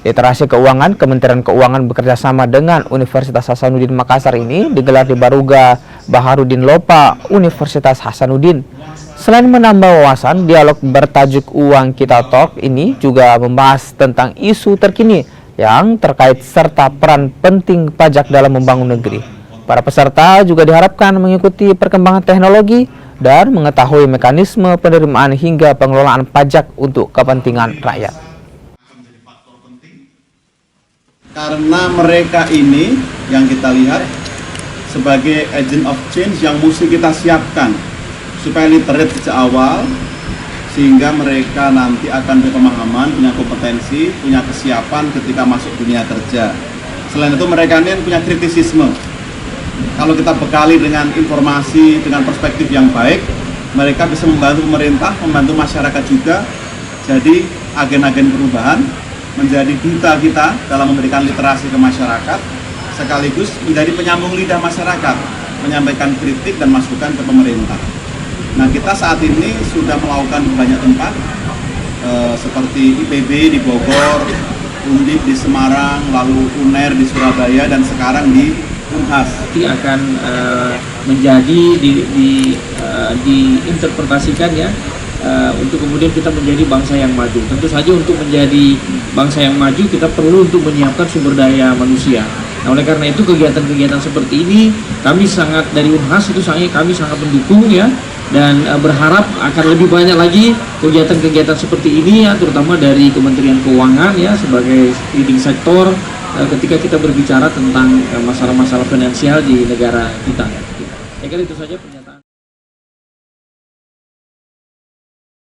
Literasi keuangan, Kementerian Keuangan bekerjasama dengan Universitas Hasanuddin Makassar ini digelar di Baruga Baharudin Lopa, Universitas Hasanuddin. Selain menambah wawasan, dialog bertajuk Uang Kita Talk ini juga membahas tentang isu terkini yang terkait serta peran penting pajak dalam membangun negeri. Para peserta juga diharapkan mengikuti perkembangan teknologi dan mengetahui mekanisme penerimaan hingga pengelolaan pajak untuk kepentingan rakyat. Karena mereka ini yang kita lihat sebagai agent of change yang mesti kita siapkan supaya literate sejak awal, sehingga mereka nanti akan berpemahaman, punya kompetensi, punya kesiapan ketika masuk dunia kerja. Selain itu mereka ini punya kritisisme. Kalau kita bekali dengan informasi, dengan perspektif yang baik, mereka bisa membantu pemerintah, membantu masyarakat juga. Jadi agen-agen perubahan menjadi duta kita dalam memberikan literasi ke masyarakat, sekaligus menjadi penyambung lidah masyarakat, menyampaikan kritik dan masukan ke pemerintah. Nah, kita saat ini sudah melakukan di banyak tempat, seperti IPB di Bogor, Undip di Semarang, lalu UNER di Surabaya, dan sekarang di Unhas. Nanti akan menjadi diinterpretasikan ya, untuk kemudian kita menjadi bangsa yang maju. Tentu saja untuk menjadi bangsa yang maju kita perlu untuk menyiapkan sumber daya manusia. Nah, oleh karena itu kegiatan-kegiatan seperti ini kami sangat, dari Unhas itu kami sangat mendukung ya, dan berharap akan lebih banyak lagi kegiatan-kegiatan seperti ini ya, terutama dari Kementerian Keuangan ya sebagai leading sektor ketika kita berbicara tentang masalah-masalah finansial di negara kita. Saya kira itu saja.